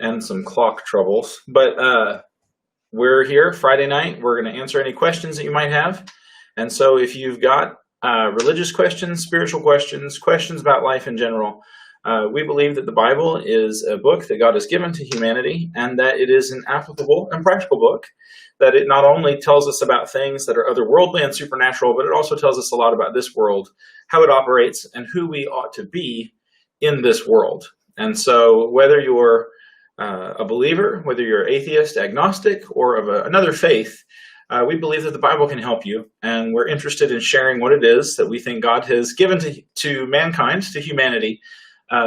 and some clock troubles. But we're here Friday night. We're going to answer any questions that you might have. And so if you've got religious questions, spiritual questions, questions about life in general, we believe that the Bible is a book that God has given to humanity, and that it is an applicable and practical book, that it not only tells us about things that are otherworldly and supernatural, but it also tells us a lot about this world, how it operates, and who we ought to be in this world. And so whether you're a believer, whether you're atheist, agnostic, or of another faith, we believe that the Bible can help you, and we're interested in sharing what it is that we think God has given to mankind, to humanity,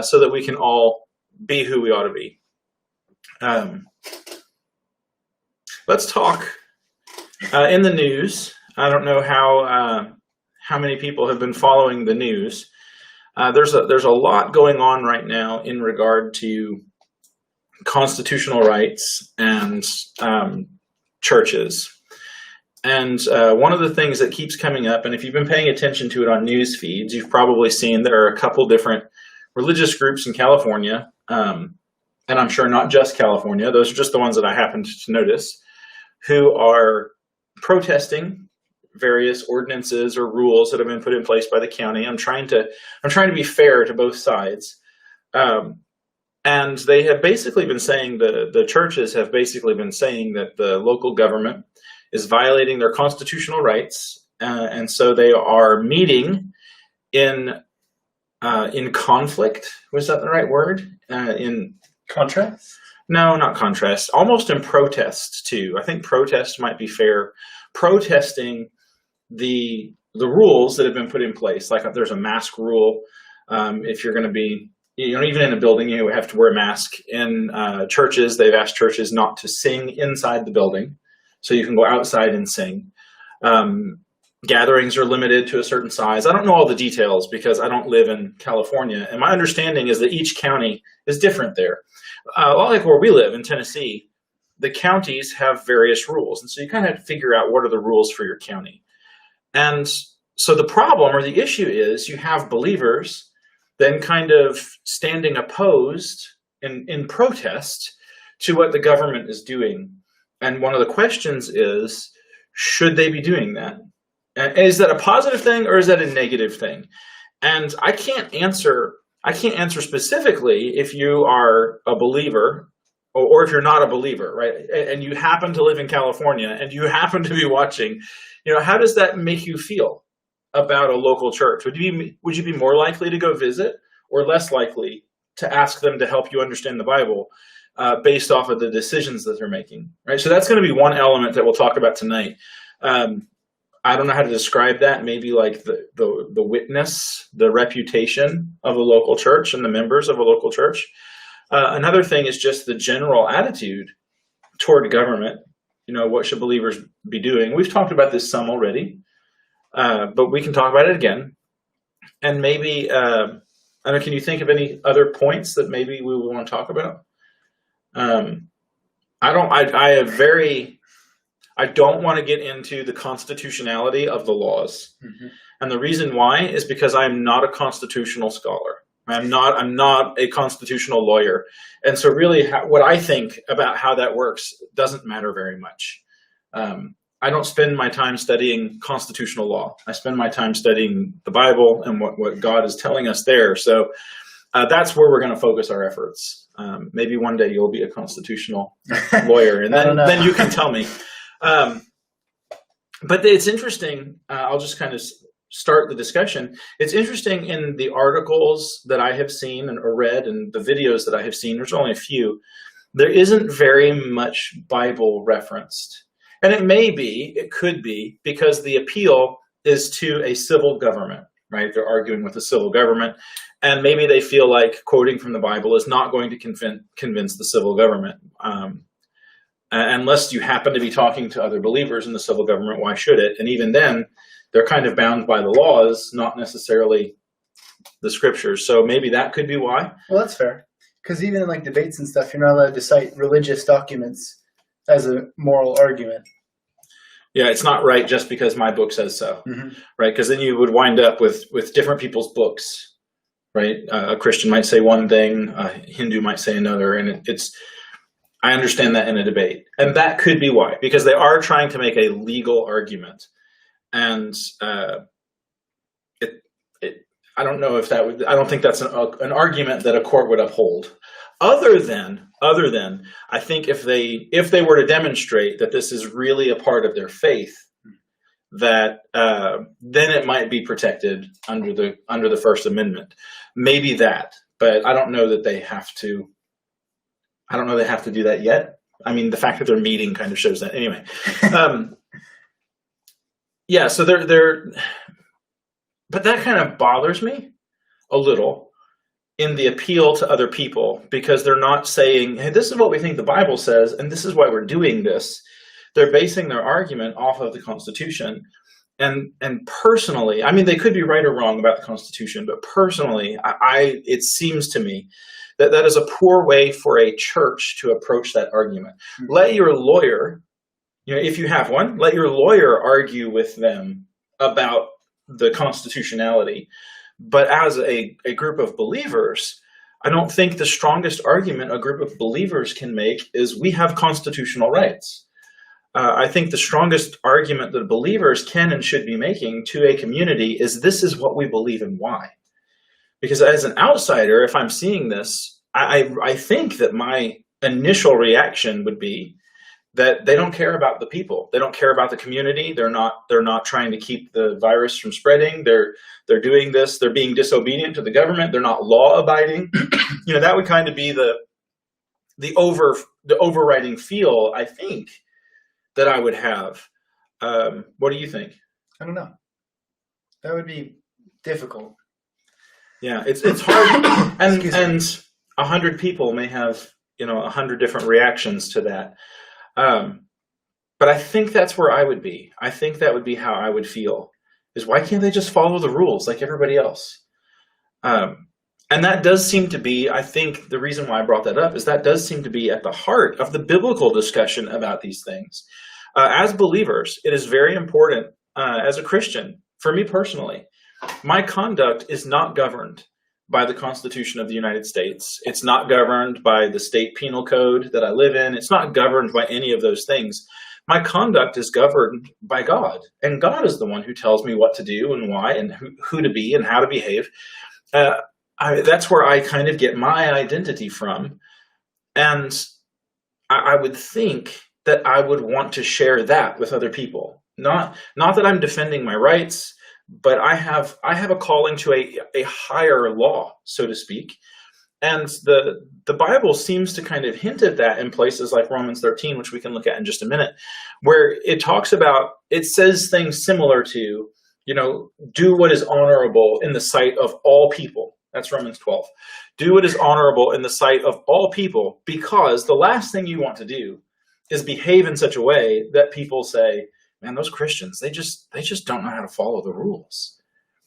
so that we can all be who we ought to be. Let's talk in the news. I don't know how many people have been following the news. There's a lot going on right now in regard to constitutional rights and churches. And one of the things that keeps coming up, and if you've been paying attention to it on news feeds, you've probably seen there are a couple different religious groups in California, and I'm sure not just California, those are just the ones that I happened to notice, who are protesting various ordinances or rules that have been put in place by the county. I'm trying to be fair to both sides. And they have basically been saying, the churches have basically been saying that the local government is violating their constitutional rights. And so they are meeting in conflict. Was that the right word? In contrast? No, not contrast. Almost in protest too. I think protest might be fair. Protesting the rules that have been put in place. Like if there's a mask rule, if you're going to be, even in a building, you have to wear a mask. In churches, they've asked churches not to sing inside the building, so you can go outside and sing. Gatherings are limited to a certain size. I don't know all the details because I don't live in California. And my understanding is that each county is different there. A lot like where we live in Tennessee, the counties have various rules. And so you kind of have to figure out what are the rules for your county. And so the problem or the issue is you have believers then kind of standing opposed in protest to what the government is doing. And one of the questions is, should they be doing that? And is that a positive thing or is that a negative thing? And I can't answer specifically if you are a believer or if you're not a believer, right? And you happen to live in California and you happen to be watching, how does that make you feel about a local church? Would you be more likely to go visit or less likely to ask them to help you understand the Bible based off of the decisions that they're making, right? So that's going to be one element that we'll talk about tonight. I don't know how to describe that. Maybe like the witness, the reputation of a local church and the members of a local church. Another thing is just the general attitude toward government. What should believers be doing? We've talked about this some already, but we can talk about it again. And maybe, I don't know, can you think of any other points that maybe we would want to talk about? I don't want to get into the constitutionality of the laws. Mm-hmm. And the reason why is because I'm not a constitutional scholar. I'm not a constitutional lawyer. And so really what I think about how that works doesn't matter very much. I don't spend my time studying constitutional law. I spend my time studying the Bible and what God is telling us there. So that's where we're going to focus our efforts. Maybe one day you'll be a constitutional lawyer, and then you can tell me. But it's interesting. I'll just kind of start the discussion. It's interesting in the articles that I have seen or read and the videos that I have seen, there's only a few, there isn't very much Bible referenced. And it could be because the appeal is to a civil government, right? They're arguing with the civil government, and maybe they feel like quoting from the Bible is not going to convince the civil government. Unless you happen to be talking to other believers in the civil government, why should it? And even then, they're kind of bound by the laws, not necessarily the scriptures. So maybe that could be why. Well, that's fair. Because even in like debates and stuff, you're not allowed to cite religious documents as a moral argument. Yeah, it's not right just because my book says so, right? Because then you would wind up with different people's books, right? A Christian might say one thing, a Hindu might say another, and it's I understand that in a debate. And that could be why, because they are trying to make a legal argument. And I don't know if that would, I don't think that's an argument that a court would uphold. Other than, I think if they were to demonstrate that this is really a part of their faith, that then it might be protected under the First Amendment. Maybe that, but I don't know that they have to. I don't know they have to do that yet. I mean, the fact that they're meeting kind of shows that. Anyway, yeah. So they're, but that kind of bothers me a little in the appeal to other people, because they're not saying, hey, this is what we think the Bible says, and this is why we're doing this. They're basing their argument off of the Constitution. And personally, I mean, they could be right or wrong about the Constitution, but personally, it seems to me that that is a poor way for a church to approach that argument. Mm-hmm. Let your lawyer, if you have one, let your lawyer argue with them about the constitutionality. But as a group of believers, I don't think the strongest argument a group of believers can make is we have constitutional rights. I think the strongest argument that believers can and should be making to a community is this is what we believe and why. Because as an outsider, if I'm seeing this, I think that my initial reaction would be that they don't care about the people. They don't care about the community. They're not trying to keep the virus from spreading. They're doing this. They're being disobedient to the government. They're not law abiding. That would kind of be the overriding feel, I think, that I would have. What do you think? I don't know. That would be difficult. Yeah, it's hard, and 100 people may have 100 different reactions to that. But I think that's where I would be. I think that would be how I would feel. Is why can't they just follow the rules like everybody else? And that does seem to be, I think the reason why I brought that up is that does seem to be at the heart of the biblical discussion about these things. As believers, it is very important, as a Christian, for me personally, my conduct is not governed by the Constitution of the United States. It's not governed by the state penal code that I live in. It's not governed by any of those things. My conduct is governed by God, and God is the one who tells me what to do and why and who to be and how to behave. That's where I kind of get my identity from. And I would think that I would want to share that with other people. Not that I'm defending my rights, but I have a calling to a higher law, so to speak. And the Bible seems to kind of hint at that in places like Romans 13, which we can look at in just a minute, where it says things similar to, do what is honorable in the sight of all people. That's Romans 12. Do what is honorable in the sight of all people, because the last thing you want to do is behave in such a way that people say, man, those Christians, they just don't know how to follow the rules.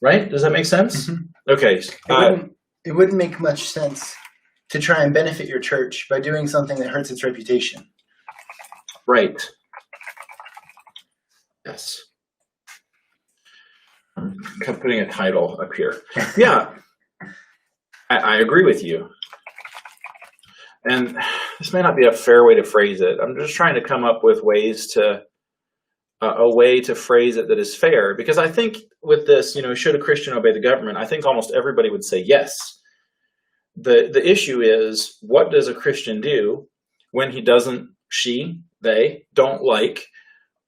Right? Does that make sense? Mm-hmm. Okay. It wouldn't make much sense to try and benefit your church by doing something that hurts its reputation. Right. Yes. I'm putting a title up here. Yeah. I agree with you. And this may not be a fair way to phrase it. I'm just trying to come up with ways to a way to phrase it that is fair, because I think with this, should a Christian obey the government? I think almost everybody would say yes. The issue is, what does a Christian do when they don't like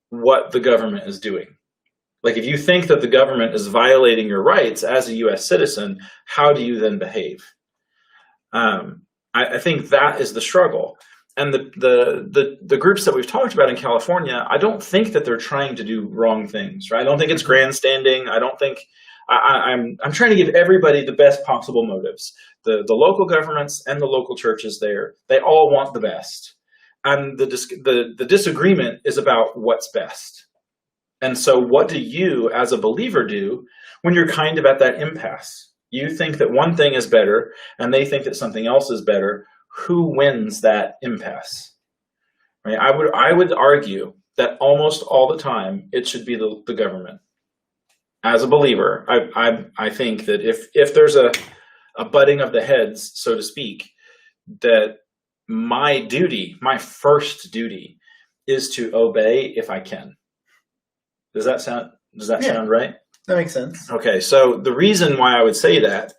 what the government is doing? Like, if you think that the government is violating your rights as a U.S. citizen, how do you then behave? I think that is the struggle. And the groups that we've talked about in California, I don't think that they're trying to do wrong things, right? I don't think it's grandstanding. I don't think I'm trying to give everybody the best possible motives. The local governments and the local churches there, they all want the best. And the disagreement is about what's best. And so what do you as a believer do when you're kind of at that impasse? You think that one thing is better and they think that something else is better. Who wins that impasse? Right? I would argue that almost all the time it should be the government. As a believer, I think that if there's a butting of the heads, so to speak, that my duty, my first duty, is to obey if I can. Does that sound right? That makes sense. Okay, so the reason why I would say that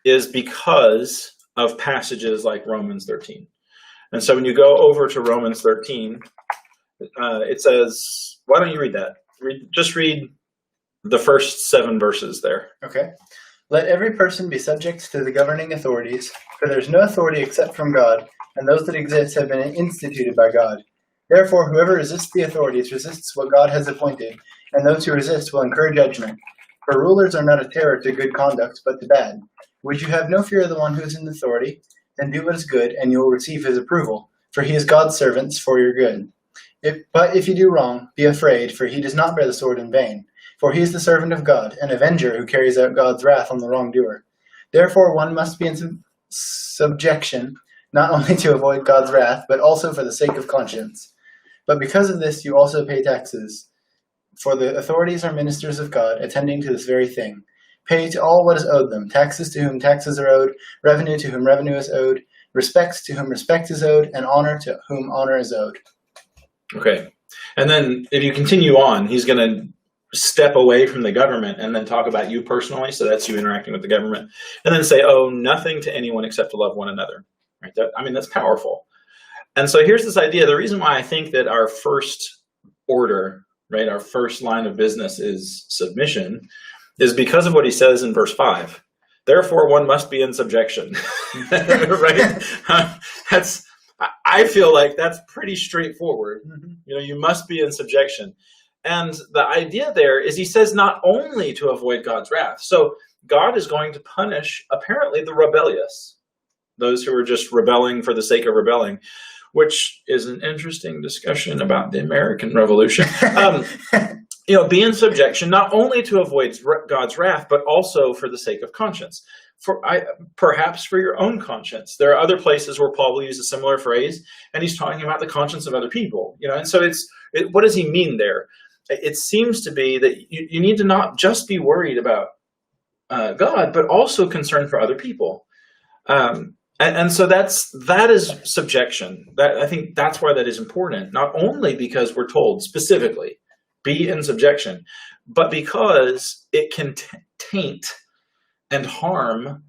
is because of passages like Romans 13. And so when you go over to Romans 13, it says, why don't you read that? Just read the first 7 verses there. Okay. Let every person be subject to the governing authorities, for there is no authority except from God, and those that exist have been instituted by God. Therefore, whoever resists the authorities resists what God has appointed, and those who resist will incur judgment. For rulers are not a terror to good conduct, but to bad. Would you have no fear of the one who is in authority? Then do what is good, and you will receive his approval, for he is God's servant for your good. But if you do wrong, be afraid, for he does not bear the sword in vain. For he is the servant of God, an avenger who carries out God's wrath on the wrongdoer. Therefore one must be in subjection, not only to avoid God's wrath, but also for the sake of conscience. But because of this you also pay taxes. For the authorities are ministers of God, attending to this very thing. Pay to all what is owed them, taxes to whom taxes are owed, revenue to whom revenue is owed, respect to whom respect is owed, and honor to whom honor is owed. Okay. And then if you continue on, he's going to step away from the government and then talk about you personally. So that's you interacting with the government. And then say, oh, nothing to anyone except to love one another. Right? That's powerful. And so here's this idea. The reason why I think that our first order, right, our first line of business is submission, is because of what he says in verse 5. Therefore, one must be in subjection. Right? I feel like that's pretty straightforward. You must be in subjection. And the idea there is he says not only to avoid God's wrath. So God is going to punish, apparently, the rebellious, those who are just rebelling for the sake of rebelling, which is an interesting discussion about the American Revolution. Be in subjection, not only to avoid God's wrath, but also for the sake of conscience. Perhaps for your own conscience. There are other places where Paul will use a similar phrase, and he's talking about the conscience of other people. And so what does he mean there? It seems to be that you need to not just be worried about God, but also concerned for other people. And so that is subjection. I think that's why that is important, not only because we're told specifically, be in subjection, but because it can taint and harm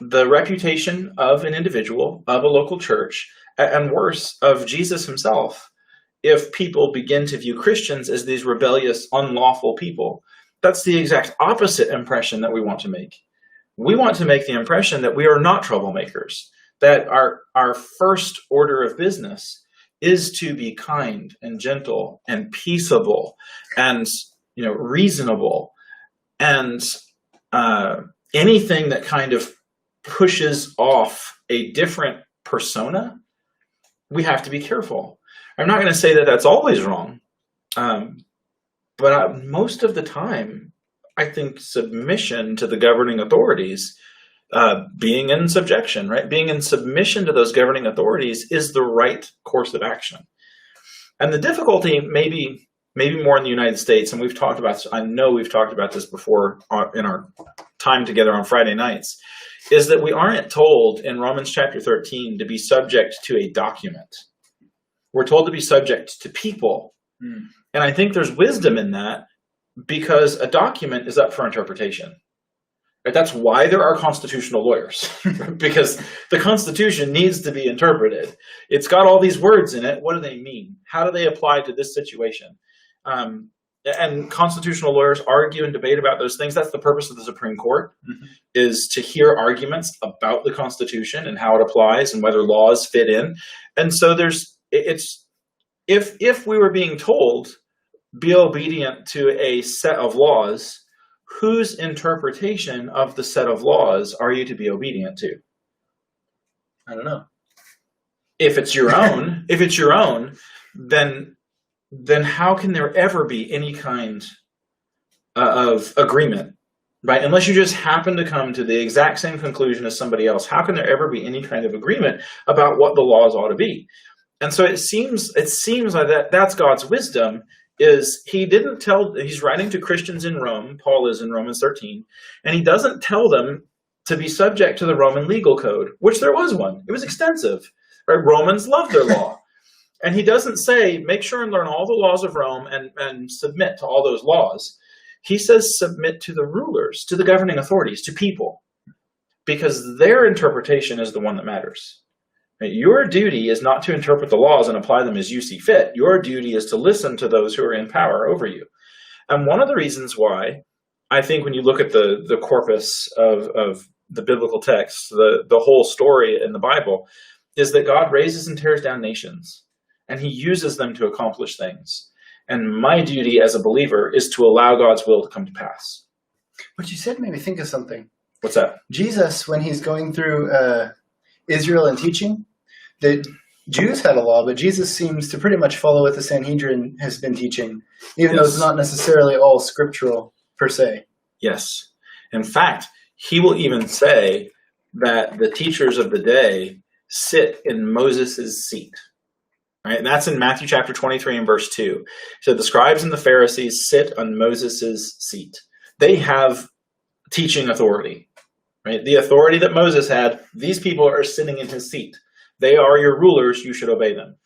the reputation of an individual, of a local church, and worse, of Jesus himself, if people begin to view Christians as these rebellious, unlawful people. That's the exact opposite impression that we want to make. We want to make the impression that we are not troublemakers, that our first order of business is to be kind and gentle and peaceable and reasonable, and anything that kind of pushes off a different persona, we have to be careful. I'm not going to say that that's always wrong, but most of the time, I think submission to the governing authorities, being in subjection, right? Being in submission to those governing authorities is the right course of action. And the difficulty, maybe more in the United States, and I know we've talked about this before in our time together on Friday nights, is that we aren't told in Romans chapter 13 to be subject to a document. We're told to be subject to people. And I think there's wisdom in that, because a document is up for interpretation. Right? That's why there are constitutional lawyers, because the Constitution needs to be interpreted. It's got all these words in it. What do they mean? How do they apply to this situation? And constitutional lawyers argue and debate about those things. That's the purpose of the Supreme Court, is to hear arguments about the Constitution and how it applies and whether laws fit in. And so if we were being told, be obedient to a set of laws, whose interpretation of the set of laws are you to be obedient to? I don't know. If it's your own, then how can there ever be any kind of agreement, right? Unless you just happen to come to the exact same conclusion as somebody else, how can there ever be any kind of agreement about what the laws ought to be? And so it seems like that's God's wisdom. Is he's writing to Christians in Rome, Paul is in Romans 13, and he doesn't tell them to be subject to the Roman legal code, which there was one. It was extensive, Right? Romans love their law. And he doesn't say, make sure and learn all the laws of Rome and submit to all those laws. He says, submit to the rulers, to the governing authorities, to people, because their interpretation is the one that matters. Right? Your duty is not to interpret the laws and apply them as you see fit. Your duty is to listen to those who are in power over you. And one of the reasons why, I think when you look at the corpus of the biblical text, the whole story in the Bible, is that God raises and tears down nations, and he uses them to accomplish things. And my duty as a believer is to allow God's will to come to pass. What you said made me think of something. What's that? Jesus, when he's going through Israel and teaching, the Jews had a law, but Jesus seems to pretty much follow what the Sanhedrin has been teaching, even though it's not necessarily all scriptural per se. Yes. In fact, he will even say that the teachers of the day sit in Moses' seat. Right? And that's in Matthew chapter 23 and verse 2. So the scribes and the Pharisees sit on Moses' seat. They have teaching authority. Right? The authority that Moses had, these people are sitting in his seat. They are your rulers, you should obey them.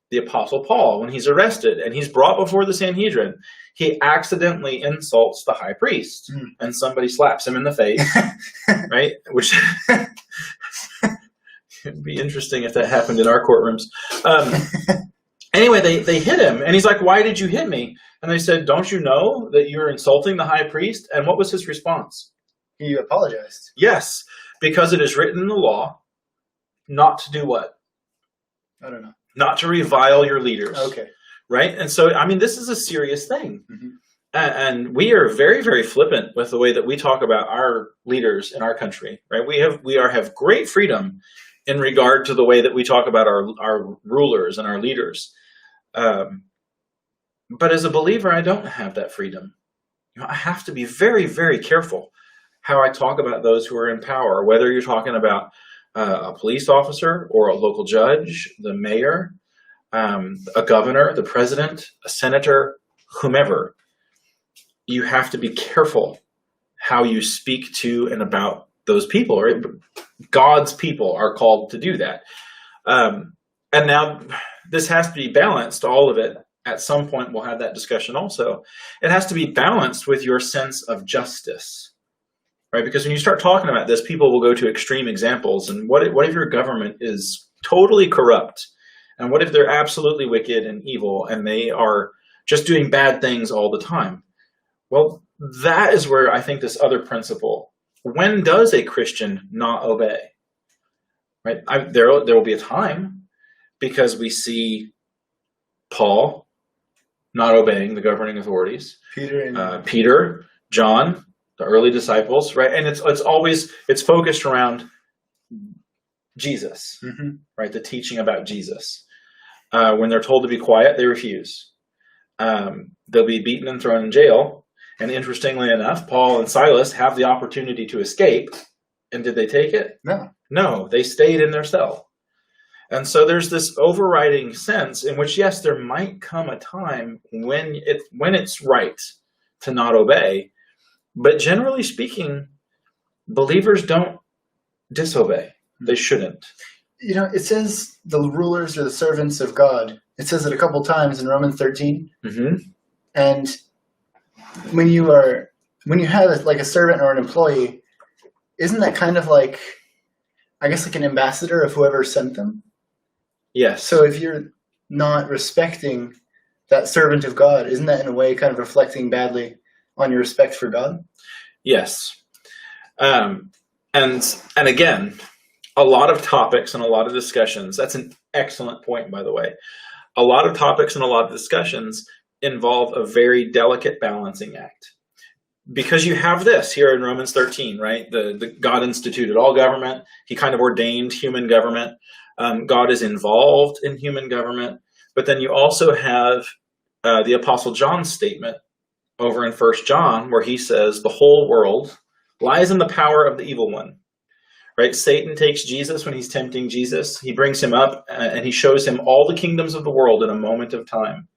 The Apostle Paul, when he's arrested and he's brought before the Sanhedrin, he accidentally insults the high priest, and somebody slaps him in the face, right? Which it'd be interesting if that happened in our courtrooms. Anyway, they hit him, and he's like, "Why did you hit me?" And they said, "Don't you know that you're insulting the high priest?" And what was his response? He apologized. Yes, because it is written in the law not to do what? I don't know. Not to revile your leaders. Okay. Right? And so, I mean, this is a serious thing. Mm-hmm. And we are very, very flippant with the way that we talk about our leaders in our country, right? We have great freedom in regard to the way that we talk about our rulers and our leaders. But as a believer, I don't have that freedom. You know, I have to be very, very careful how I talk about those who are in power, whether you're talking about a police officer or a local judge, the mayor, a governor, the president, a senator, whomever. You have to be careful how you speak to and about those people. Right? God's people are called to do that. And now this has to be balanced, all of it. At some point, we'll have that discussion also. It has to be balanced with your sense of justice. Right? Because when you start talking about this, people will go to extreme examples. And what if your government is totally corrupt? And what if they're absolutely wicked and evil and they are just doing bad things all the time? Well, that is where I think this other principle, when does a Christian not obey? Right? There will be a time, because we see Paul not obeying the governing authorities. Peter, John, the early disciples, right? And it's focused around Jesus, right? The teaching about Jesus. When they're told to be quiet, they refuse. They'll be beaten and thrown in jail. And interestingly enough, Paul and Silas have the opportunity to escape. And did they take it? No, they stayed in their cell. And so there's this overriding sense in which, yes, there might come a time when it's right to not obey. But generally speaking, believers don't disobey. They shouldn't. You know, it says the rulers are the servants of God. It says it a couple times in Romans 13. Mm-hmm. And when you have like a servant or an employee, isn't that kind of like, I guess, like an ambassador of whoever sent them? Yes. So if you're not respecting that servant of God, isn't that in a way kind of reflecting badly on your respect for God? Yes. And again, a lot of topics and a lot of discussions, that's an excellent point, by the way. A lot of topics and a lot of discussions involve a very delicate balancing act. Because you have this here in Romans 13, right? The God instituted all government. He kind of ordained human government. God is involved in human government. But then you also have the Apostle John's statement over in 1 John, where he says the whole world lies in the power of the evil one. Right? Satan takes Jesus when he's tempting Jesus. He brings him up and he shows him all the kingdoms of the world in a moment of time.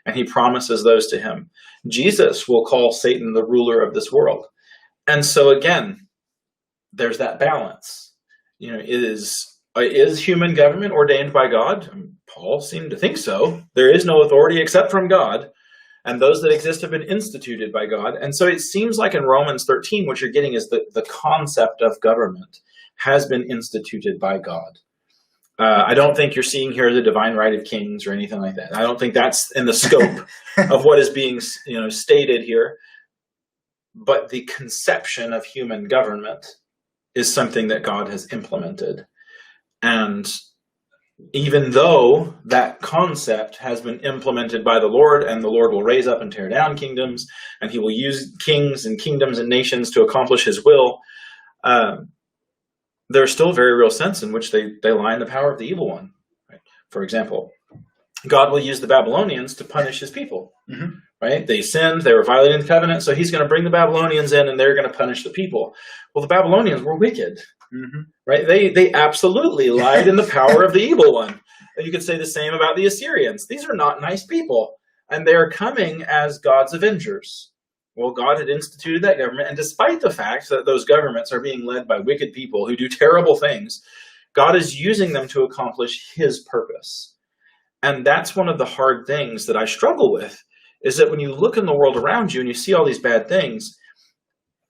And he promises those to him. Jesus will call Satan the ruler of this world. And so again, there's that balance. You know, it is Is human government ordained by God? Paul seemed to think so. There is no authority except from God, and those that exist have been instituted by God. And so it seems like in Romans 13, what you're getting is the concept of government has been instituted by God. I don't think you're seeing here the divine right of kings or anything like that. I don't think that's in the scope of what is being stated here. But the conception of human government is something that God has implemented. And even though that concept has been implemented by the Lord, and the Lord will raise up and tear down kingdoms, and he will use kings and kingdoms and nations to accomplish his will, there's still a very real sense in which they lie in the power of the evil one. Right? For example, God will use the Babylonians to punish his people. Mm-hmm. Right? They sinned, they were violating the covenant, so he's going to bring the Babylonians in and they're going to punish the people. Well, the Babylonians were wicked. Mm-hmm. Right? They absolutely lied in the power of the evil one. And you could say the same about the Assyrians. These are not nice people, and they're coming as God's avengers. Well, God had instituted that government, and despite the fact that those governments are being led by wicked people who do terrible things, God is using them to accomplish his purpose. And that's one of the hard things that I struggle with, is that when you look in the world around you and you see all these bad things,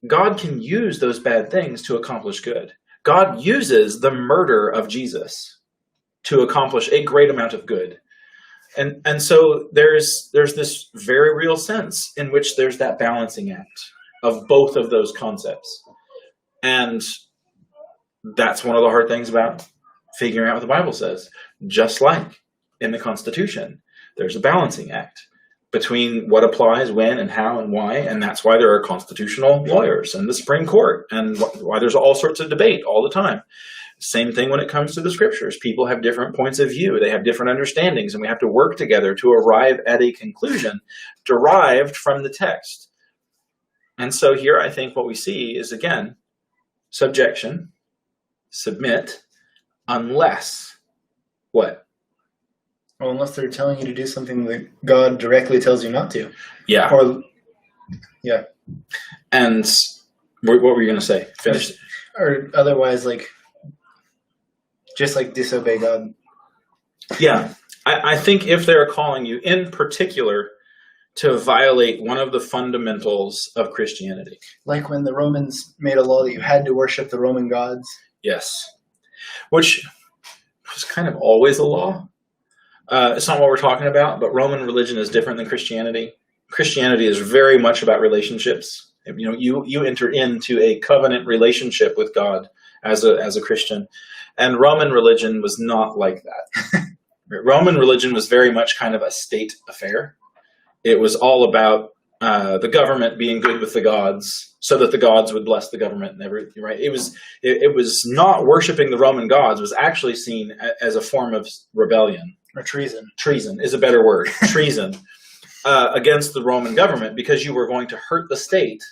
God can use those bad things to accomplish good. God uses the murder of Jesus to accomplish a great amount of good. And so there's this very real sense in which there's that balancing act of both of those concepts. And that's one of the hard things about figuring out what the Bible says. Just like in the Constitution, there's a balancing act between what applies when and how and why, and that's why there are constitutional lawyers and the Supreme Court, and why there's all sorts of debate all the time. Same thing when it comes to the scriptures. People have different points of view, they have different understandings, and we have to work together to arrive at a conclusion derived from the text. And so here I think what we see is, again, subjection, submit, unless what? Well, unless they're telling you to do something that God directly tells you not to. Yeah. Or, yeah. And what were you going to say? Finish. Or otherwise, just disobey God. Yeah. I think if they're calling you in particular to violate one of the fundamentals of Christianity. Like when the Romans made a law that you had to worship the Roman gods. Yes. Which was kind of always a law. It's not what we're talking about, but Roman religion is different than Christianity. Christianity is very much about relationships. You enter into a covenant relationship with God as a Christian, and Roman religion was not like that. Roman religion was very much kind of a state affair. It was all about the government being good with the gods, so that the gods would bless the government and everything. Right? It was not worshiping the Roman gods. It was actually seen as a form of rebellion. Or treason. Treason is a better word. Treason against the Roman government, because you were going to hurt the state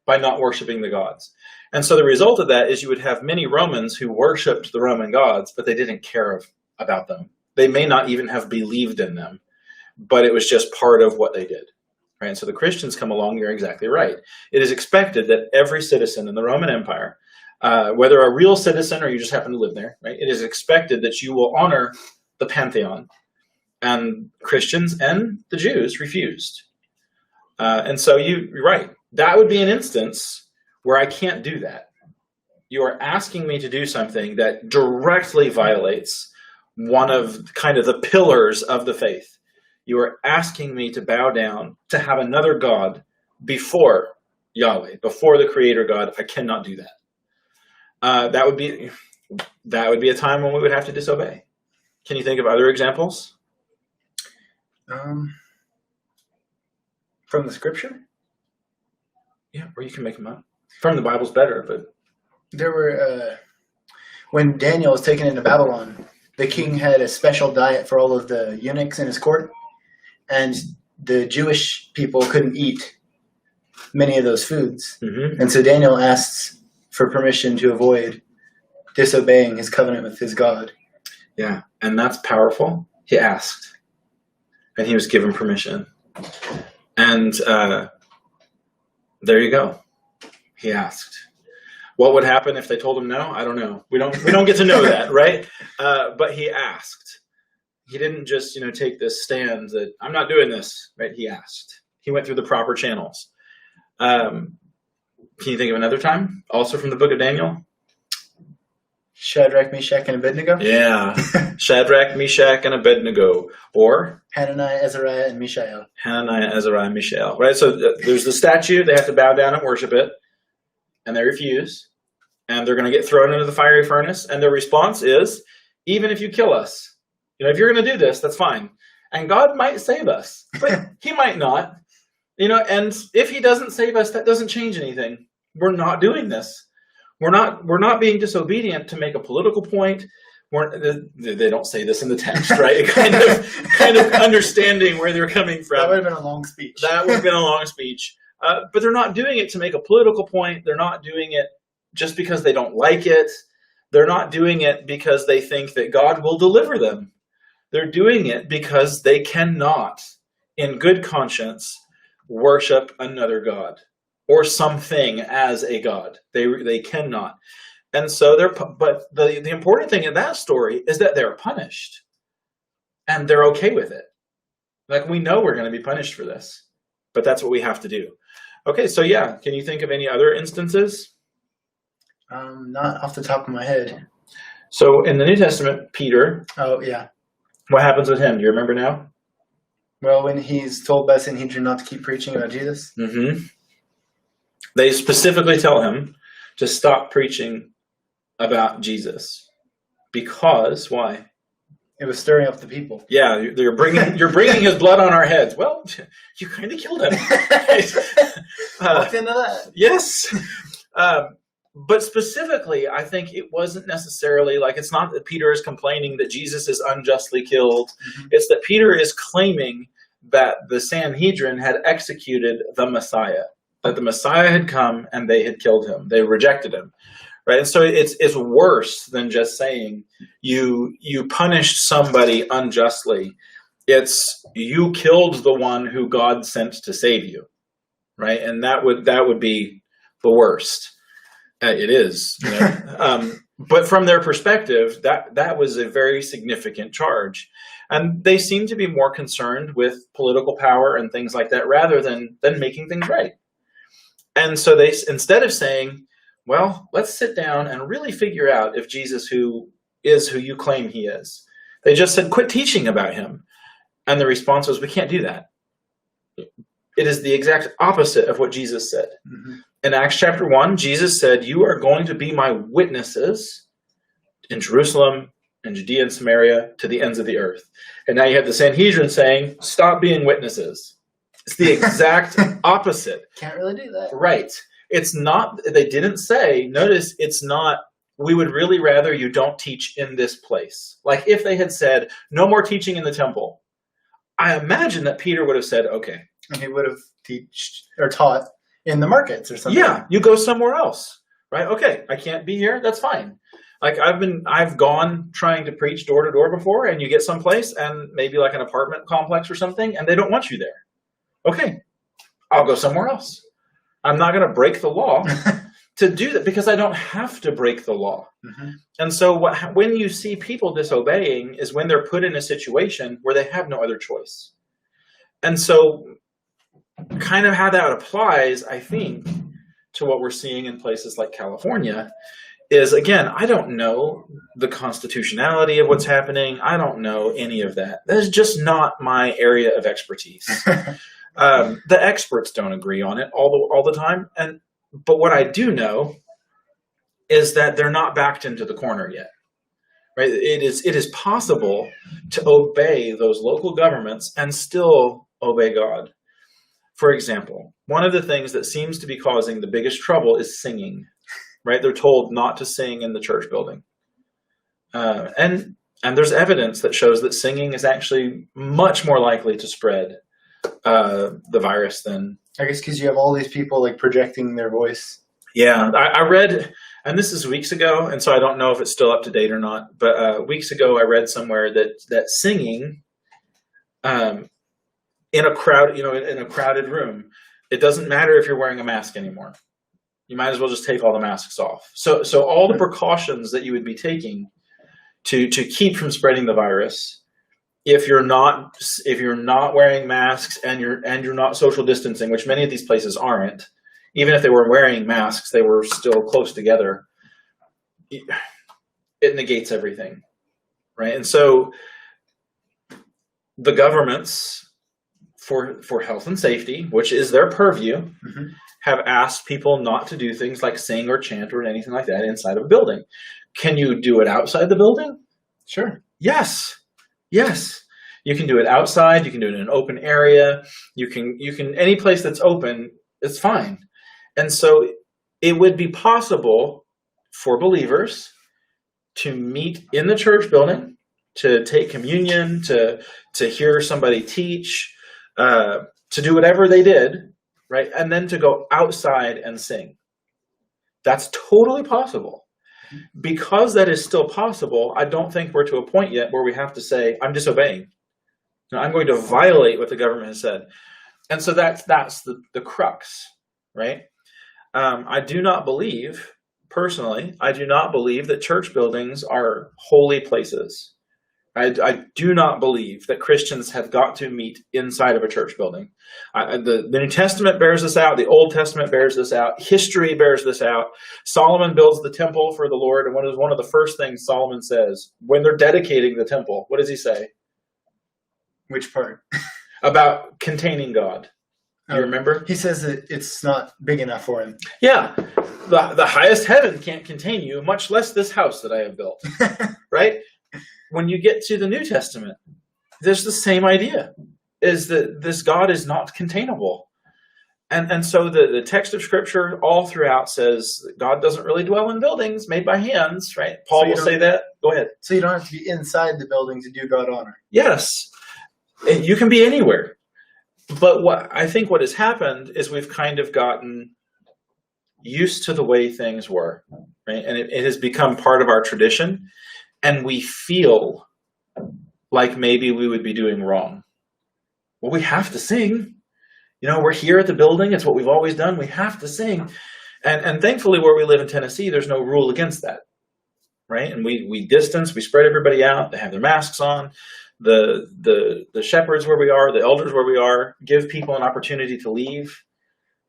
by not worshiping the gods. And so the result of that is you would have many Romans who worshipped the Roman gods, but they didn't care about them. They may not even have believed in them, but it was just part of what they did. Right? And so the Christians come along, you're exactly right. It is expected that every citizen in the Roman Empire, whether a real citizen or you just happen to live there, right, it is expected that you will honor the pantheon. And Christians and the Jews refused. And so you're right. That would be an instance where I can't do that. You are asking me to do something that directly violates one of kind of the pillars of the faith. You are asking me to bow down, to have another God before Yahweh, before the Creator God. I cannot do that. That would be a time when we would have to disobey. Can you think of other examples? From the scripture? Yeah, or you can make them up. From the Bible's better, but... There were, when Daniel was taken into Babylon, the king had a special diet for all of the eunuchs in his court, and the Jewish people couldn't eat many of those foods. Mm-hmm. And so Daniel asks for permission to avoid disobeying his covenant with his God. Yeah, and that's powerful. He asked, and he was given permission. And there you go. He asked. What would happen if they told him no? I don't know. We don't get to know that, right? But he asked. He didn't just, take this stand that I'm not doing this, right? He asked. He went through the proper channels. Can you think of another time? Also from the book of Daniel? Shadrach, Meshach, and Abednego? Yeah. Shadrach, Meshach, and Abednego. Or? Hananiah, Azariah, and Mishael. Hananiah, Azariah, Mishael. Right? So there's the statue. They have to bow down and worship it. And they refuse. And they're going to get thrown into the fiery furnace. And their response is, even if you kill us, if you're going to do this, that's fine. And God might save us. But he might not. And if he doesn't save us, that doesn't change anything. We're not doing this. We're not being disobedient to make a political point. They don't say this in the text, right? kind of understanding where they're coming from. That would have been a long speech. But they're not doing it to make a political point. They're not doing it just because they don't like it. They're not doing it because they think that God will deliver them. They're doing it because they cannot, in good conscience, worship another god or something as a god. They cannot. And so but the important thing in that story is that they're punished. And they're okay with it. Like, we know we're going to be punished for this. But that's what we have to do. Okay, so yeah, can you think of any other instances? Not off the top of my head. So in the New Testament, Peter. Oh, yeah. What happens with him? Do you remember now? Well, when he's told by Sanhedrin not to keep preaching about Jesus. Mm-hmm. They specifically tell him to stop preaching about Jesus. Because, why? It was stirring up the people. Yeah, you're bringing his blood on our heads. Well, you kind of killed him. Walked into that. Yes. But specifically, I think it wasn't necessarily it's not that Peter is complaining that Jesus is unjustly killed. Mm-hmm. It's that Peter is claiming that the Sanhedrin had executed the Messiah, that the Messiah had come and they had killed him. They rejected him. Right. And so it's worse than just saying you punished somebody unjustly. It's you killed the one who God sent to save you. Right. And that would be the worst. It is. But from their perspective, that was a very significant charge. And they seem to be more concerned with political power and things like that rather than making things right. And so they, instead of saying, well, let's sit down and really figure out if Jesus who you claim he is, they just said, quit teaching about him. And the response was, we can't do that. It is the exact opposite of what Jesus said. Mm-hmm. In Acts chapter 1, Jesus said, you are going to be my witnesses in Jerusalem and Judea and Samaria to the ends of the earth. And now you have the Sanhedrin saying, stop being witnesses. It's the exact opposite. Can't really do that. Right. It's not, they didn't say, notice it's not, we would really rather you don't teach in this place. Like if they had said, no more teaching in the temple, I imagine that Peter would have said, okay. He would have taught in the markets or something. Yeah, you go somewhere else, right? Okay, I can't be here. That's fine. Like I've gone trying to preach door to door before, and you get someplace and maybe like an apartment complex or something, and they don't want you there. Okay, I'll go somewhere else. I'm not going to break the law to do that because I don't have to break the law. Mm-hmm. And so when you see people disobeying is when they're put in a situation where they have no other choice. And so kind of how that applies, I think, to what we're seeing in places like California is, again, I don't know the constitutionality of what's happening. I don't know any of that. That is just not my area of expertise. The experts don't agree on it all the time. But what I do know is that they're not backed into the corner yet. Right? It is possible to obey those local governments and still obey God. For example, one of the things that seems to be causing the biggest trouble is singing. Right? They're told not to sing in the church building. And there's evidence that shows that singing is actually much more likely to spread the virus than... I guess because you have all these people like projecting their voice. Yeah, I read, and this is weeks ago, and so I don't know if it's still up to date or not, but weeks ago I read somewhere that singing in a crowd, in a crowded room, it doesn't matter if you're wearing a mask anymore. you might as well just take all the masks off. So all the precautions that you would be taking to keep from spreading the virus, if you're not wearing masks and you're not social distancing, which many of these places aren't, even if they were wearing masks, they were still close together. It negates everything, right? And so the governments, for health and safety, which is their purview, have asked people not to do things like sing or chant or anything like that inside of a building. Can you do it outside the building? Sure. Yes. Yes. You can do it outside. You can do it in an open area. You can any place that's open, it's fine. And so it would be possible for believers to meet in the church building, to take communion, to hear somebody teach, to do whatever they did, right? And then to go outside and sing. That's totally possible. Because that is still possible, I don't think we're to a point yet where we have to say, I'm disobeying. No, I'm going to violate what the government has said. And so that's the crux, right? I do not believe, personally, I do not believe that church buildings are holy places. I do not believe that Christians have got to meet inside of a church building. The New Testament bears this out. The Old Testament bears this out. History bears this out. Solomon builds the temple for the Lord, and one of the first things Solomon says when they're dedicating the temple, what does he say? Which part? About containing God. Do you remember? He says that it's not big enough for him. Yeah. The highest heaven can't contain you, much less this house that I have built. Right? When you get to the New Testament, there's the same idea, is that this God is not containable. And so the text of Scripture all throughout says that God doesn't really dwell in buildings made by hands, right? Paul will say that. Go ahead. So you don't have to be inside the building to do God honor. Yes. You can be anywhere. But what has happened is we've kind of gotten used to the way things were, right? And it has become part of our tradition. And we feel like maybe we would be doing wrong. Well, we have to sing. We're here at the building. It's what we've always done. We have to sing. And thankfully, where we live in Tennessee, there's no rule against that, right? And we distance, we spread everybody out. They have their masks on. The shepherds where we are, the elders where we are, give people an opportunity to leave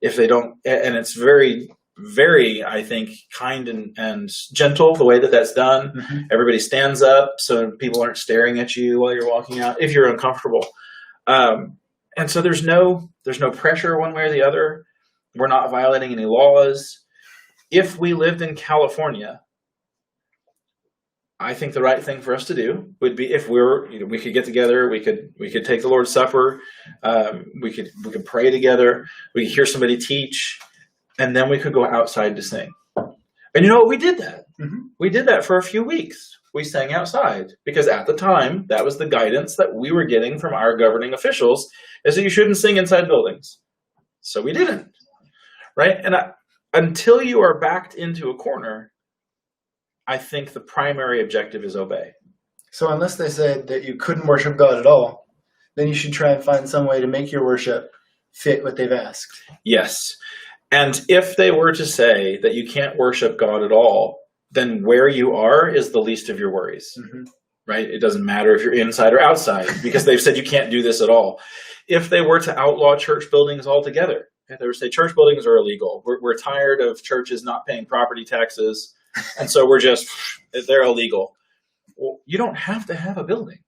if they don't. And it's very, very, I think, kind and gentle the way that that's done. Everybody stands up so people aren't staring at you while you're walking out if you're uncomfortable. And so there's no pressure one way or the other. We're not violating any laws. If we lived in California, I think the right thing for us to do would be, if we could get together, we could take the Lord's Supper, we could pray together, we could hear somebody teach, and then we could go outside to sing. And we did that. We did that for a few weeks. We sang outside because at the time, that was the guidance that we were getting from our governing officials, is that you shouldn't sing inside buildings. So we didn't, right? And until you are backed into a corner, I think the primary objective is obey. So unless they said that you couldn't worship God at all, then you should try and find some way to make your worship fit what they've asked. Yes. And if they were to say that you can't worship God at all, then where you are is the least of your worries, right? It doesn't matter if you're inside or outside because they've said you can't do this at all. If they were to outlaw church buildings altogether, if they were to say church buildings are illegal, we're tired of churches not paying property taxes, and so they're illegal. Well, you don't have to have a building,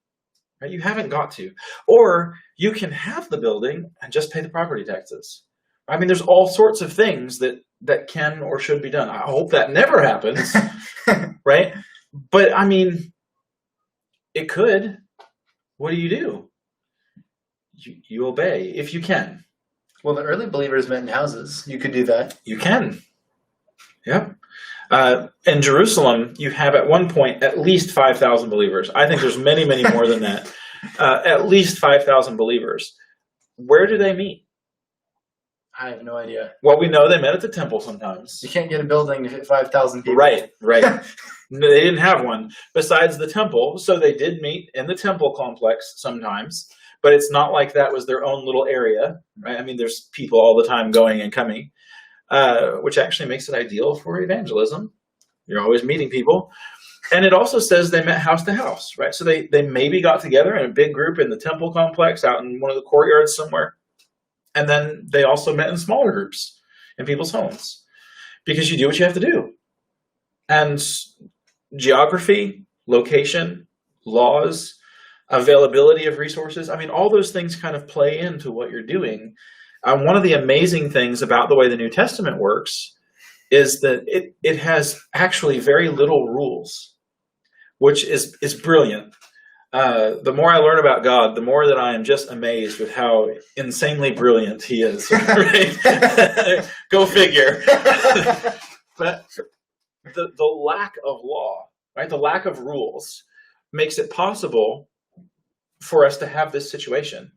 right? You haven't got to. Or you can have the building and just pay the property taxes. I mean, there's all sorts of things that can or should be done. I hope that never happens, right? But I mean, it could. What do? You obey if you can. Well, the early believers met in houses. You could do that. You can. Yep. In Jerusalem, you have at one point at least 5,000 believers. I think there's many, many more than that. At least 5,000 believers. Where do they meet? I have no idea. Well, we know they met at the temple sometimes. You can't get a building to fit 5,000 people. Right. No, they didn't have one besides the temple, so they did meet in the temple complex sometimes, but it's not like that was their own little area, right? I mean, there's people all the time going and coming. which actually makes it ideal for evangelism. You're always meeting people. And it also says they met house to house, right? So they maybe got together in a big group in the temple complex out in one of the courtyards somewhere. And then they also met in smaller groups in people's homes, because you do what you have to do. And geography, location, laws, availability of resources, I mean, all those things kind of play into what you're doing. One of the amazing things about the way the New Testament works is that it has actually very little rules, which is brilliant. The more I learn about God, the more that I am just amazed with how insanely brilliant he is. Right? Go figure. But the lack of law, right? The lack of rules makes it possible for us to have this situation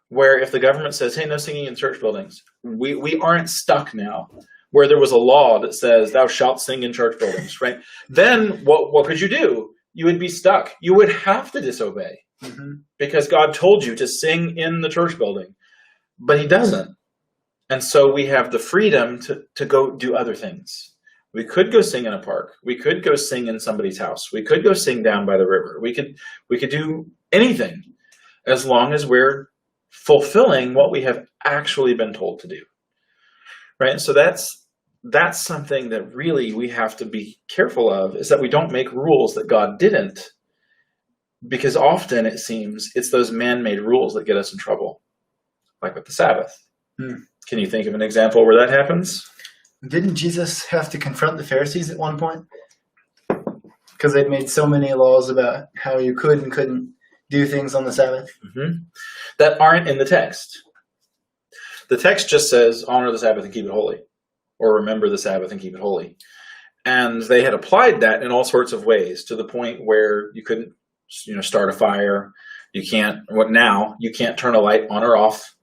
where if the government says, hey, no singing in church buildings, we aren't stuck now where there was a law that says thou shalt sing in church buildings, right? Then what could you do? You would be stuck. You would have to disobey because God told you to sing in the church building, but he doesn't. And so we have the freedom to go do other things. We could go sing in a park. We could go sing in somebody's house. We could go sing down by the river. We could do anything as long as we're fulfilling what we have actually been told to do. Right? And so that's something that really we have to be careful of, is that we don't make rules that God didn't, because often it seems it's those man-made rules that get us in trouble, like with the Sabbath. Can you think of an example where that happens? Didn't Jesus have to confront the Pharisees at one point? Because they'd made so many laws about how you could and couldn't do things on the Sabbath. That aren't in the text. The text just says, honor the Sabbath and keep it holy, or remember the Sabbath and keep it holy. And they had applied that in all sorts of ways, to the point where you couldn't, start a fire. You can't turn a light on or off.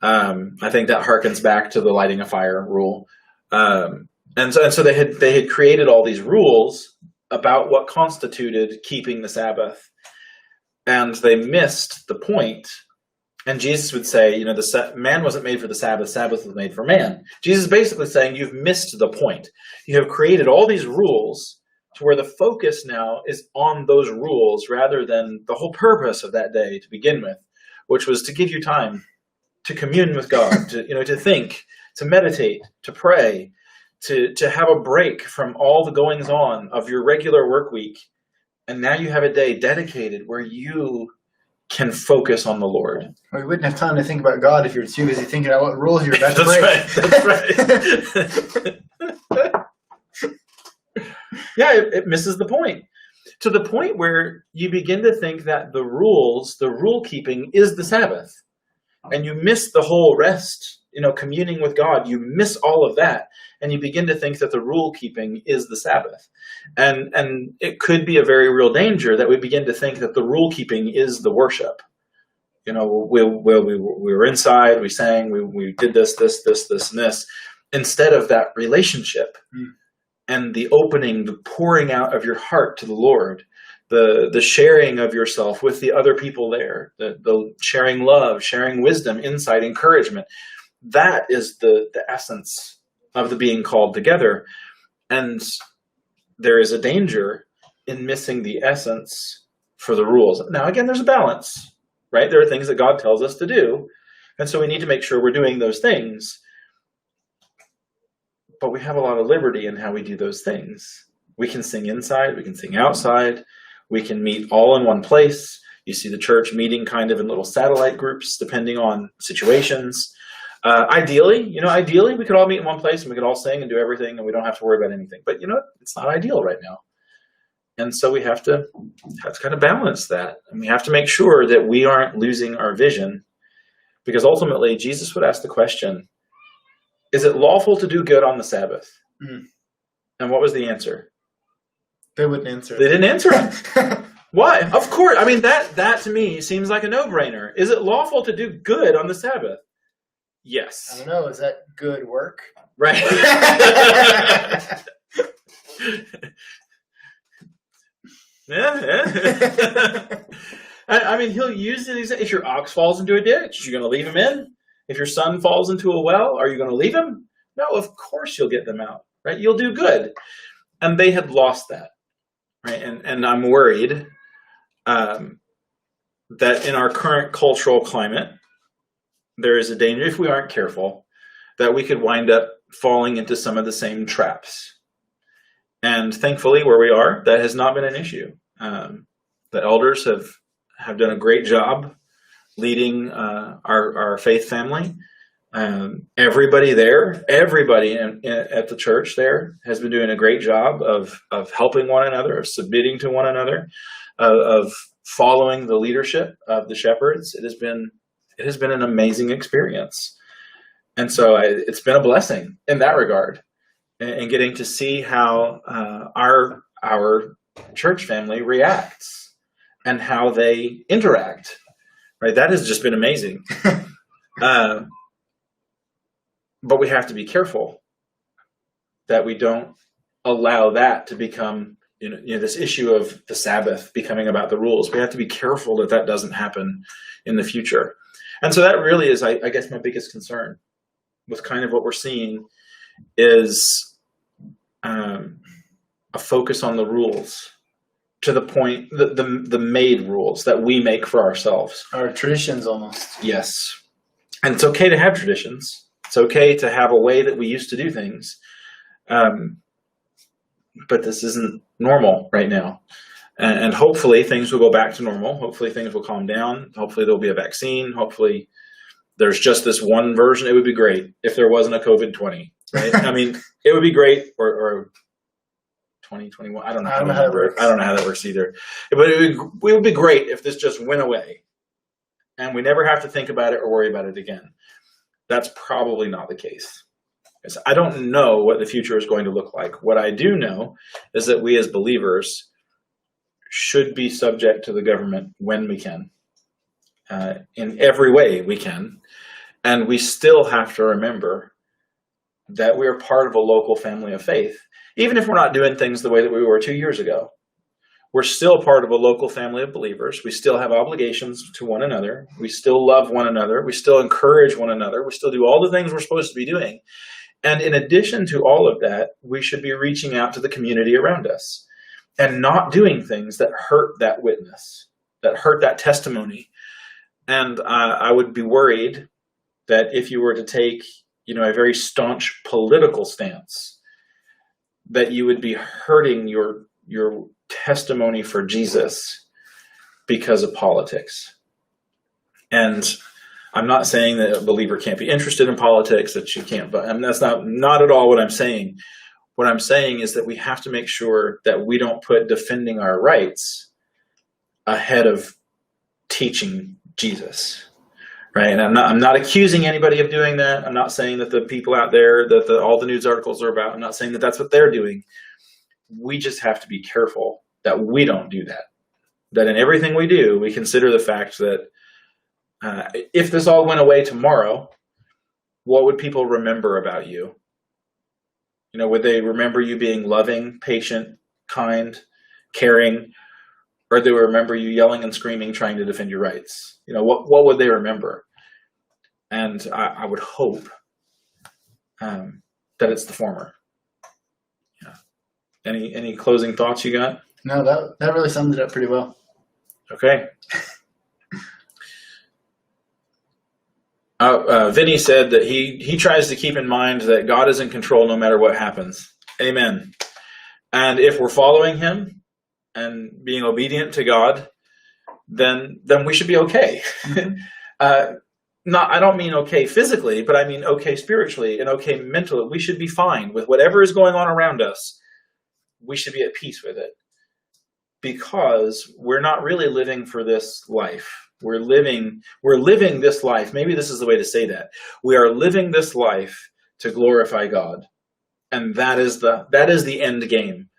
I think that harkens back to the lighting a fire rule. And so they had created all these rules about what constituted keeping the Sabbath, and they missed the point. And Jesus would say, man wasn't made for the Sabbath, Sabbath was made for man. Jesus is basically saying, you've missed the point. You have created all these rules to where the focus now is on those rules rather than the whole purpose of that day to begin with, which was to give you time to commune with God, to think, to meditate, to pray, to have a break from all the goings on of your regular work week. And now you have a day dedicated where you can focus on the Lord. Well, you wouldn't have time to think about God if you're too busy thinking about what rules you're about to break. That's right. Yeah, it misses the point. To the point where you begin to think that the rule keeping is the Sabbath. And you miss the whole rest, communing with God. You miss all of that. And you begin to think that the rule keeping is the Sabbath. And it could be a very real danger that we begin to think that the rule keeping is the worship. We were inside, we sang, we did this, and this, instead of that relationship and the opening, the pouring out of your heart to the Lord, the sharing of yourself with the other people there, the sharing love, sharing wisdom, insight, encouragement. That is the essence of the being called together. And there is a danger in missing the essence for the rules. Now, again, there's a balance, right? There are things that God tells us to do. And so we need to make sure we're doing those things. But we have a lot of liberty in how we do those things. We can sing inside, we can sing outside, we can meet all in one place. You see the church meeting kind of in little satellite groups, depending on situations. Ideally, we could all meet in one place and we could all sing and do everything and we don't have to worry about anything. But it's not ideal right now. And so we have to kind of balance that. And we have to make sure that we aren't losing our vision, because ultimately Jesus would ask the question, is it lawful to do good on the Sabbath? And what was the answer? They wouldn't answer. They didn't answer it. Why? Of course. I mean, that to me seems like a no-brainer. Is it lawful to do good on the Sabbath? Yes. I don't know. Is that good work? Right. Yeah. I mean, he'll use it. If your ox falls into a ditch, you're going to leave him in. If your son falls into a well, are you going to leave him? No, of course you'll get them out, right? You'll do good. And they had lost that, right? And I'm worried that in our current cultural climate, there is a danger, if we aren't careful, that we could wind up falling into some of the same traps. And thankfully, where we are, that has not been an issue. The elders have done a great job leading our faith family. Everybody at the church there has been doing a great job of helping one another, of submitting to one another, of following the leadership of the shepherds. It has been an amazing experience. And so it's been a blessing in that regard, and getting to see how our church family reacts and how they interact. Right, that has just been amazing. But we have to be careful that we don't allow that to become, this issue of the Sabbath becoming about the rules. We have to be careful that that doesn't happen in the future. And so that really is, I guess, my biggest concern with kind of what we're seeing is a focus on the rules, to the point, the made rules that we make for ourselves. Our traditions almost. Yes. And it's okay to have traditions. It's okay to have a way that we used to do things. But this isn't normal right now. And hopefully things will go back to normal. Hopefully things will calm down. Hopefully there'll be a vaccine. Hopefully there's just this one version. It would be great if there wasn't a COVID-20, right? I mean, it would be great, or 2021. I don't know how that works. I don't know how that works either. But it would be great if this just went away and we never have to think about it or worry about it again. That's probably not the case. I don't know what the future is going to look like. What I do know is that we as believers should be subject to the government when we can, in every way we can. And we still have to remember that we're part of a local family of faith. Even if we're not doing things the way that we were 2 years ago, we're still part of a local family of believers. We still have obligations to one another. We still love one another. We still encourage one another. We still do all the things we're supposed to be doing. And in addition to all of that, we should be reaching out to the community around us and not doing things that hurt that witness, that hurt that testimony. And I would be worried that if you were to take, a very staunch political stance, that you would be hurting your testimony for Jesus because of politics. And I'm not saying that a believer can't be interested in politics, that you can't, but that's not at all what I'm saying. What I'm saying is that we have to make sure that we don't put defending our rights ahead of teaching Jesus. Right. And I'm not accusing anybody of doing that. I'm not saying that the people out there that all the news articles are about, I'm not saying that that's what they're doing. We just have to be careful that we don't do that. That in everything we do, we consider the fact that if this all went away tomorrow, what would people remember about you? Would they remember you being loving, patient, kind, caring, or they would remember you yelling and screaming, trying to defend your rights? What would they remember? And I would hope that it's the former. Yeah. Any closing thoughts you got? No, that really summed it up pretty well. Okay. Vinny said that he tries to keep in mind that God is in control no matter what happens. Amen. And if we're following him and being obedient to God, then we should be okay. Mm-hmm. I don't mean okay physically, but I mean okay spiritually and okay mentally. We should be fine with whatever is going on around us. We should be at peace with it, because we're not really living for this life. We're living this life. Maybe this is the way to say that. We are living this life to glorify God. And that is the end game.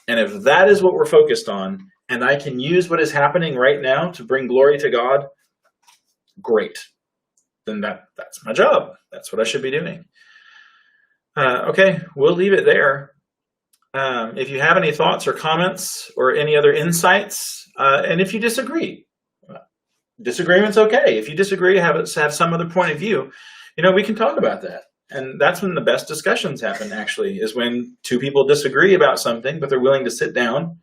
And if that is what we're focused on, and I can use what is happening right now to bring glory to God, great. Then that's my job. That's what I should be doing. Okay, we'll leave it there. If you have any thoughts or comments or any other insights, and if you disagree, disagreement's okay. If you disagree, have some other point of view, we can talk about that. And that's when the best discussions happen, actually, is when two people disagree about something, but they're willing to sit down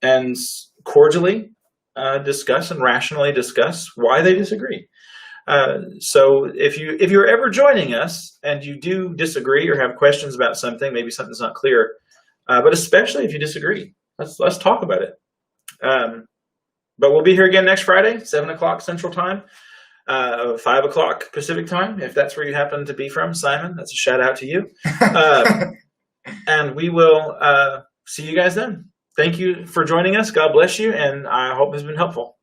and cordially discuss and rationally discuss why they disagree. So if you're ever joining us and you do disagree or have questions about something, maybe something's not clear, but especially if you disagree, let's talk about it. But we'll be here again next Friday, 7 o'clock Central Time, 5 o'clock Pacific Time, if that's where you happen to be from, Simon. That's a shout out to you. And we will see you guys then. Thank you for joining us. God bless you, and I hope it's been helpful.